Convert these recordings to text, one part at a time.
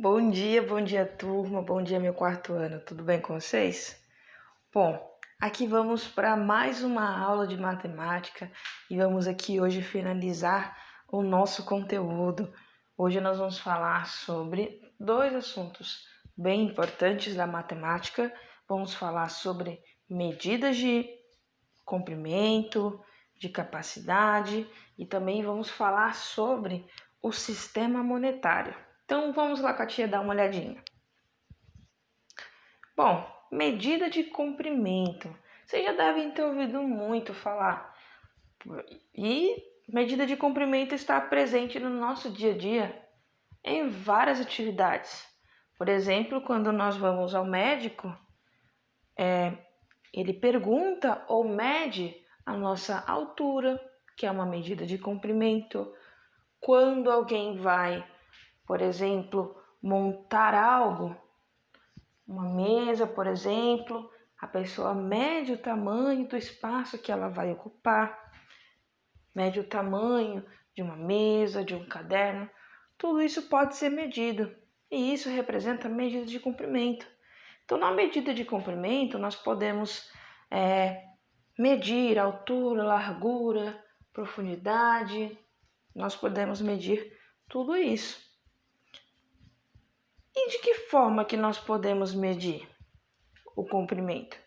Bom dia turma, bom dia meu quarto ano, tudo bem com vocês? Bom, aqui vamos para mais uma aula de matemática e vamos aqui hoje finalizar o nosso conteúdo. Hoje nós vamos falar sobre dois assuntos bem importantes da matemática. Vamos falar sobre medidas de comprimento, de capacidade e também vamos falar sobre o sistema monetário. Então vamos lá com a tia dar uma olhadinha. Bom, medida de comprimento. Vocês já devem ter ouvido muito falar. E medida de comprimento está presente no nosso dia a dia em várias atividades. Por exemplo, quando nós vamos ao médico, ele pergunta ou mede a nossa altura, que é uma medida de comprimento. Quando alguém vai, por exemplo, montar algo, uma mesa, por exemplo, a pessoa mede o tamanho do espaço que ela vai ocupar, mede o tamanho de uma mesa, de um caderno. Tudo isso pode ser medido e isso representa a medida de comprimento. Então, na medida de comprimento, nós podemos medir altura, largura, profundidade, nós podemos medir tudo isso. E de que forma que nós podemos medir o comprimento?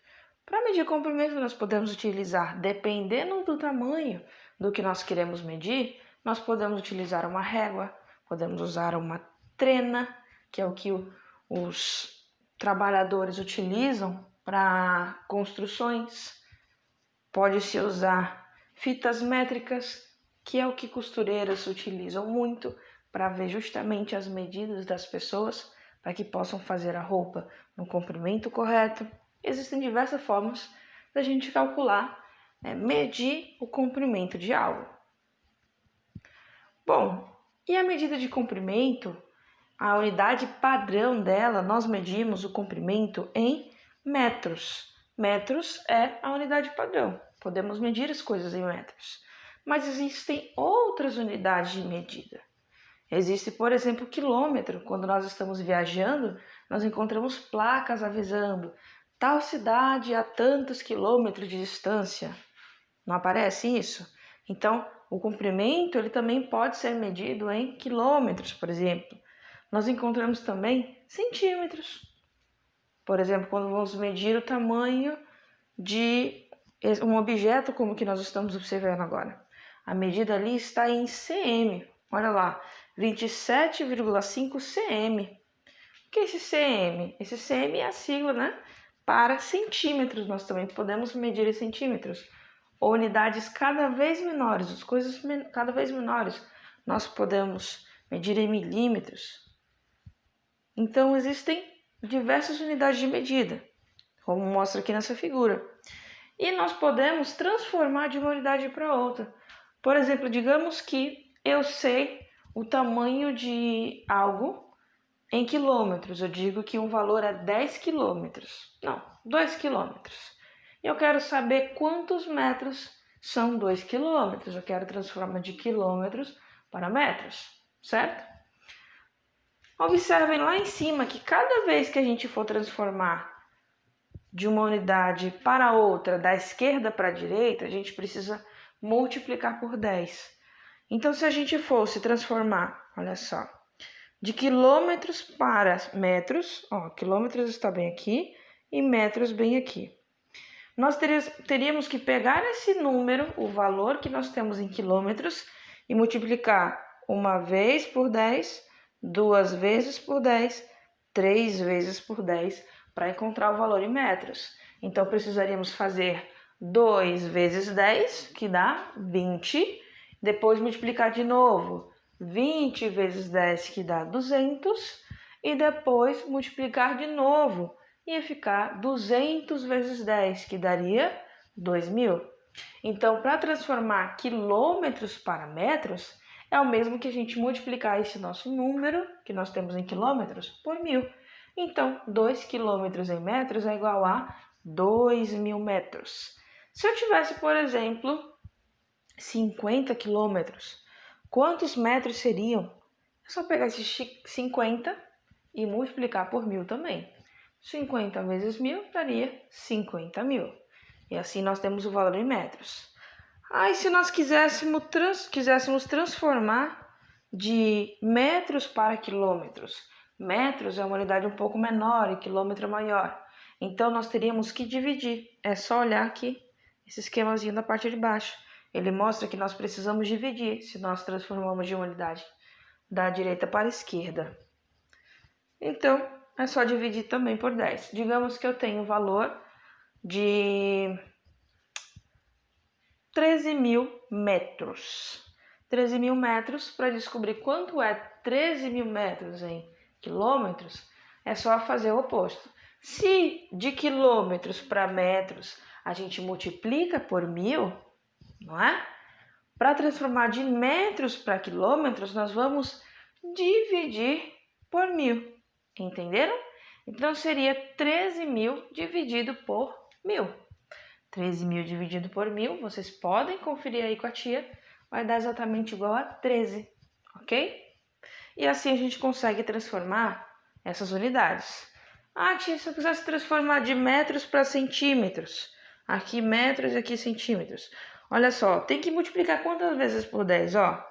Para medir o comprimento, nós podemos utilizar, dependendo do tamanho do que nós queremos medir, nós podemos utilizar uma régua, podemos usar uma trena, que é o que os trabalhadores utilizam para construções. Pode-se usar fitas métricas, que é o que costureiras utilizam muito para ver justamente as medidas das pessoas, para que possam fazer a roupa no comprimento correto. Existem diversas formas da gente calcular, medir o comprimento de algo. Bom, e a medida de comprimento, a unidade padrão dela, nós medimos o comprimento em metros. Metros é a unidade padrão, podemos medir as coisas em metros. Mas existem outras unidades de medida. Existe, por exemplo, o quilômetro. Quando nós estamos viajando, nós encontramos placas avisando tal cidade a tantos quilômetros de distância. Não aparece isso? Então, o comprimento ele também pode ser medido em quilômetros, por exemplo. Nós encontramos também centímetros. Por exemplo, quando vamos medir o tamanho de um objeto como o que nós estamos observando agora. A medida ali está em cm. Olha lá, 27,5 cm. O que é esse cm? Esse cm é a sigla, para centímetros. Nós também podemos medir em centímetros. Ou unidades cada vez menores, as coisas cada vez menores, nós podemos medir em milímetros. Então, existem diversas unidades de medida, como mostra aqui nessa figura. E nós podemos transformar de uma unidade para outra. Por exemplo, digamos que eu sei o tamanho de algo em quilômetros. Eu digo que um valor é 10 quilômetros. Não, 2 quilômetros. Eu quero saber quantos metros são 2 quilômetros. Eu quero transformar de quilômetros para metros, certo? Observem lá em cima que cada vez que a gente for transformar de uma unidade para outra, da esquerda para a direita, a gente precisa multiplicar por 10. Então, se a gente fosse transformar, olha só, de quilômetros para metros, quilômetros está bem aqui e metros bem aqui. Nós teríamos que pegar esse número, o valor que nós temos em quilômetros, e multiplicar uma vez por 10, 2 vezes por 10, 3 vezes por 10, para encontrar o valor em metros. Então, precisaríamos fazer 2 vezes 10, que dá 20, depois multiplicar de novo 20 vezes 10, que dá 200, e depois multiplicar de novo, ia ficar 200 vezes 10, que daria 2.000. Então, para transformar quilômetros para metros, é o mesmo que a gente multiplicar esse nosso número, que nós temos em quilômetros, por 1.000. Então, 2 quilômetros em metros é igual a 2.000 metros. Se eu tivesse, por exemplo, 50 quilômetros, quantos metros seriam? É só pegar esses 50 e multiplicar por 1.000 também. 50 vezes 1.000 daria 50.000. E assim nós temos o valor em metros. Aí se nós quiséssemos transformar de metros para quilômetros, metros é uma unidade um pouco menor e quilômetro maior. Então nós teríamos que dividir. É só olhar aqui esse esquemazinho da parte de baixo. Ele mostra que nós precisamos dividir se nós transformamos de uma unidade da direita para a esquerda. Então, é só dividir também por 10. Digamos que eu tenho o valor de 13.000 metros. 13.000 metros, para descobrir quanto é 13.000 metros em quilômetros, é só fazer o oposto. Se de quilômetros para metros a gente multiplica por 1.000, não é? Para transformar de metros para quilômetros, nós vamos dividir por 1.000. Entenderam? Então, seria 13.000 dividido por 1.000. 13.000 dividido por 1.000, vocês podem conferir aí com a tia, vai dar exatamente igual a 13, ok? E assim a gente consegue transformar essas unidades. Ah, tia, se eu quisesse transformar de metros para centímetros, aqui metros e aqui centímetros. Olha só, tem que multiplicar quantas vezes por 10, ó?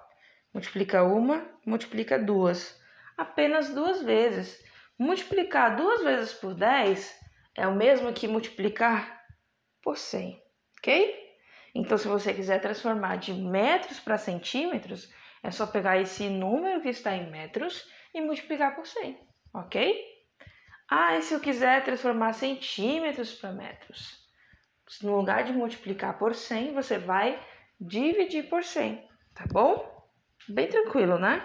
Multiplica uma, multiplica duas. Apenas 2 vezes. Multiplicar 2 vezes por 10 é o mesmo que multiplicar por 100, ok? Então, se você quiser transformar de metros para centímetros, é só pegar esse número que está em metros e multiplicar por 100, ok? Ah, e se eu quiser transformar centímetros para metros? No lugar de multiplicar por 100, você vai dividir por 100, tá bom? Bem tranquilo, né?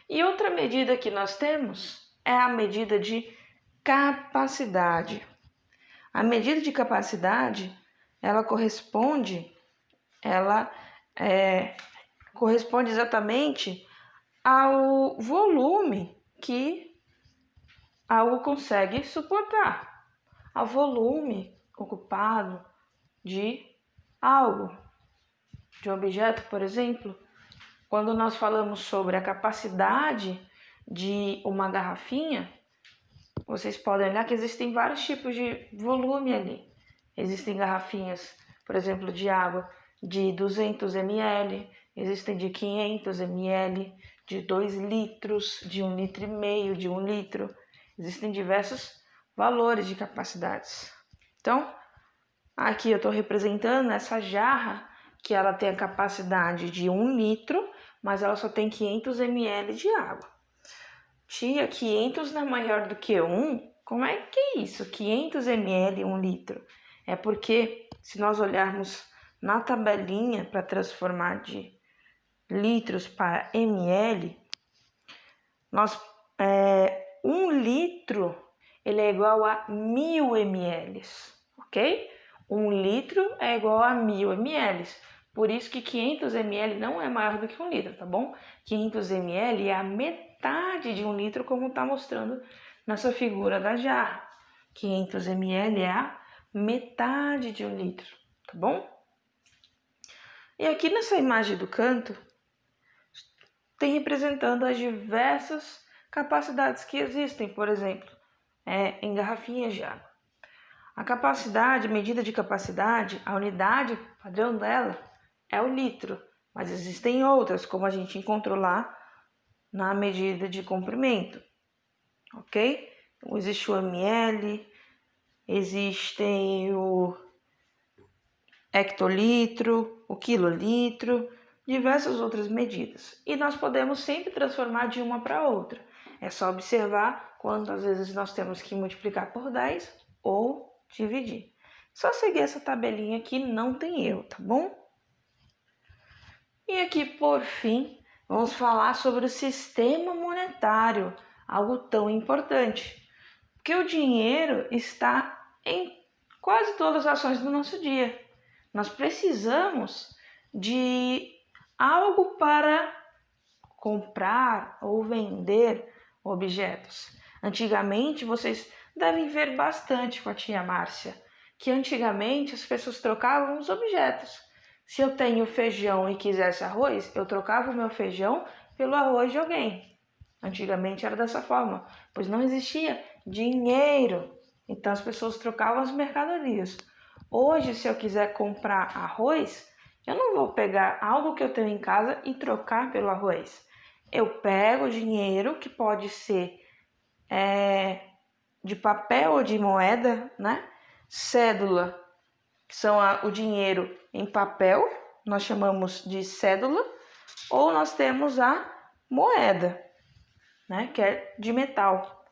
E outra medida que nós temos é a medida de capacidade. A medida de capacidade, ela corresponde exatamente ao volume que algo consegue suportar, ao volume ocupado de algo, de um objeto, por exemplo. Quando nós falamos sobre a capacidade de uma garrafinha, vocês podem olhar que existem vários tipos de volume ali. Existem garrafinhas, por exemplo, de água de 200 ml, existem de 500 ml, de 2 litros, de 1,5 litro, de 1 litro. Existem diversos valores de capacidades. Então, aqui eu estou representando essa jarra que ela tem a capacidade de 1 litro, mas ela só tem 500 ml de água. Tia, 500 não é maior do que 1? Como é que é isso? 500 ml, 1 litro? É porque, se nós olharmos na tabelinha para transformar de litros para ml, 1 litro ele é igual a 1.000 ml, ok? 1 litro é igual a 1.000 ml. Por isso que 500 ml não é maior do que 1 litro, tá bom? 500 ml é a metade de 1 litro, como está mostrando nessa figura da jarra. 500 ml é a metade de 1 litro, tá bom? E aqui nessa imagem do canto, tem representando as diversas capacidades que existem, por exemplo, em garrafinhas de água. A capacidade, medida de capacidade, a unidade padrão dela é o litro, mas existem outras, como a gente encontrou lá na medida de comprimento, ok? Então, existe o ml, existem o hectolitro, o quilolitro, diversas outras medidas. E nós podemos sempre transformar de uma para outra. É só observar quantas vezes nós temos que multiplicar por 10 ou dividir. Só seguir essa tabelinha aqui, não tem erro, tá bom? E aqui, por fim, vamos falar sobre o sistema monetário, algo tão importante. Porque o dinheiro está em quase todas as ações do nosso dia. Nós precisamos de algo para comprar ou vender objetos. Antigamente, vocês devem ver bastante com a tia Márcia, que antigamente as pessoas trocavam os objetos. Se eu tenho feijão e quisesse arroz, eu trocava o meu feijão pelo arroz de alguém. Antigamente era dessa forma, pois não existia dinheiro. Então as pessoas trocavam as mercadorias. Hoje, se eu quiser comprar arroz, eu não vou pegar algo que eu tenho em casa e trocar pelo arroz. Eu pego o dinheiro, que pode ser de papel ou de moeda, né? Cédula, que são o dinheiro em papel, nós chamamos de cédula, ou nós temos a moeda, né? Que é de metal.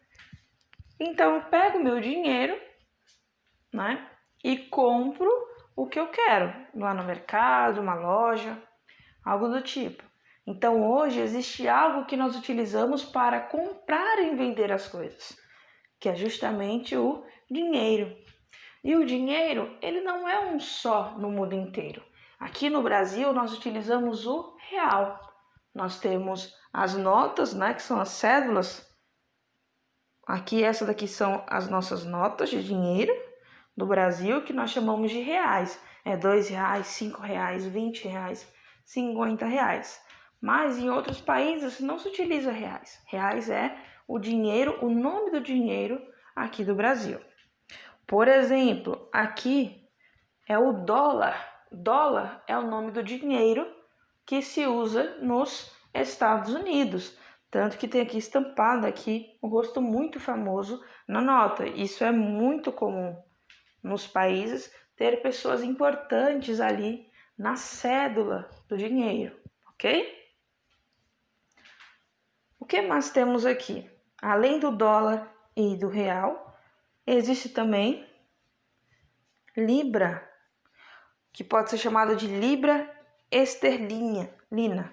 Então eu pego meu dinheiro, né? E compro o que eu quero, lá no mercado, uma loja, algo do tipo. Então hoje existe algo que nós utilizamos para comprar e vender as coisas, que é justamente o dinheiro. E o dinheiro, ele não é um só no mundo inteiro. Aqui no Brasil nós utilizamos o real. Nós temos as notas, né, que são as cédulas. Aqui essa daqui são as nossas notas de dinheiro do Brasil, que nós chamamos de reais. É R$2, R$5, R$20, R$50. Mas em outros países não se utiliza reais. Reais é o dinheiro, o nome do dinheiro aqui do Brasil. Por exemplo, aqui é o dólar. Dólar é o nome do dinheiro que se usa nos Estados Unidos. Tanto que tem aqui estampado aqui um rosto muito famoso na nota. Isso é muito comum nos países ter pessoas importantes ali na cédula do dinheiro, ok? O que mais temos aqui? Além do dólar e do real, existe também libra, que pode ser chamada de libra esterlina.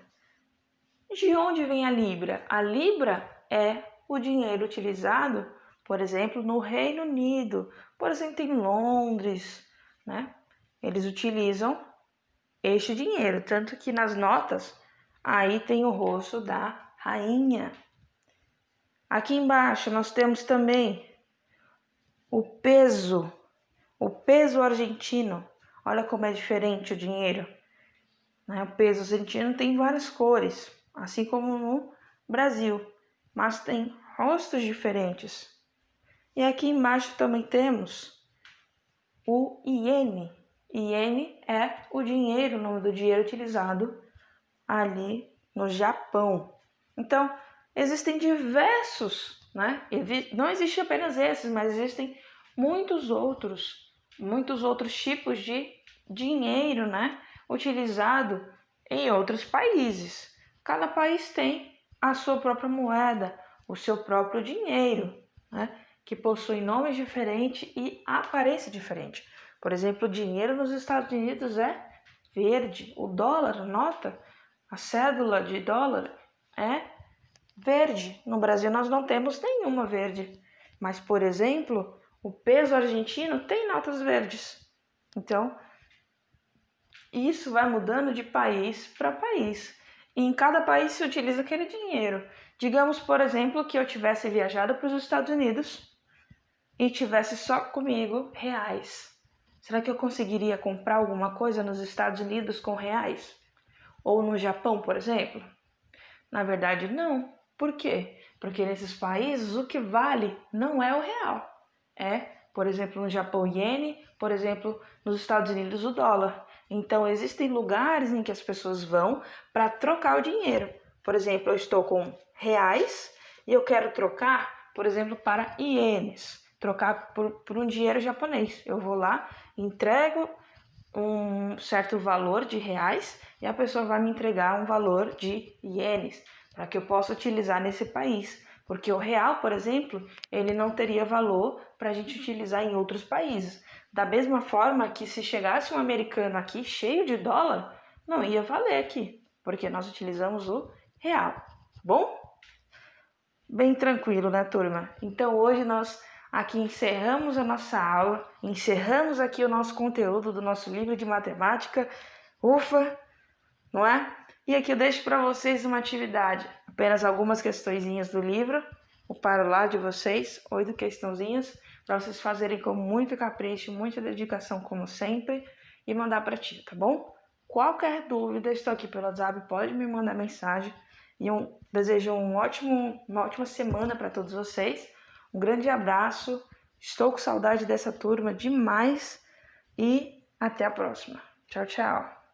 De onde vem a libra? A libra é o dinheiro utilizado, por exemplo, no Reino Unido, por exemplo, em Londres, né? Eles utilizam este dinheiro, tanto que nas notas aí tem o rosto da rainha. Aqui embaixo nós temos também o peso argentino. Olha como é diferente o dinheiro, né? O peso argentino tem várias cores, assim como no Brasil, mas tem rostos diferentes. E aqui embaixo também temos o iene. Iene é o dinheiro, o nome do dinheiro utilizado ali no Japão. Então, existem diversos, né? Não existe apenas esses, mas existem muitos outros tipos de dinheiro, né? Utilizado em outros países. Cada país tem a sua própria moeda, o seu próprio dinheiro, né? Que possui nomes diferentes e aparência diferente. Por exemplo, o dinheiro nos Estados Unidos é verde, o dólar, a nota, a cédula de dólar é verde. No Brasil nós não temos nenhuma verde, mas, por exemplo, o peso argentino tem notas verdes. Então, isso vai mudando de país para país. E em cada país se utiliza aquele dinheiro. Digamos, por exemplo, que eu tivesse viajado para os Estados Unidos e tivesse só comigo reais. Será que eu conseguiria comprar alguma coisa nos Estados Unidos com reais? Ou no Japão, por exemplo? Na verdade, não. Por quê? Porque nesses países o que vale não é o real. É, por exemplo, no Japão, o iene, por exemplo, nos Estados Unidos, o dólar. Então, existem lugares em que as pessoas vão para trocar o dinheiro. Por exemplo, eu estou com reais e eu quero trocar, por exemplo, para ienes. Trocar por um dinheiro japonês. Eu vou lá, entrego um certo valor de reais e a pessoa vai me entregar um valor de ienes para que eu possa utilizar nesse país. Porque o real, por exemplo, ele não teria valor para a gente utilizar em outros países. Da mesma forma que se chegasse um americano aqui cheio de dólar, não ia valer aqui, porque nós utilizamos o real. Bom? Bem tranquilo, né, turma? Então hoje nós aqui encerramos a nossa aula, encerramos aqui o nosso conteúdo do nosso livro de matemática. Ufa, não é? E aqui eu deixo para vocês uma atividade, apenas algumas questõezinhas do livro, o para lá de vocês, 8 questãozinhas, para vocês fazerem com muito capricho, muita dedicação, como sempre, e mandar para ti, tá bom? Qualquer dúvida, estou aqui pelo WhatsApp, pode me mandar mensagem. e desejo uma ótima semana para todos vocês. Um grande abraço, estou com saudade dessa turma demais e até a próxima. Tchau, tchau!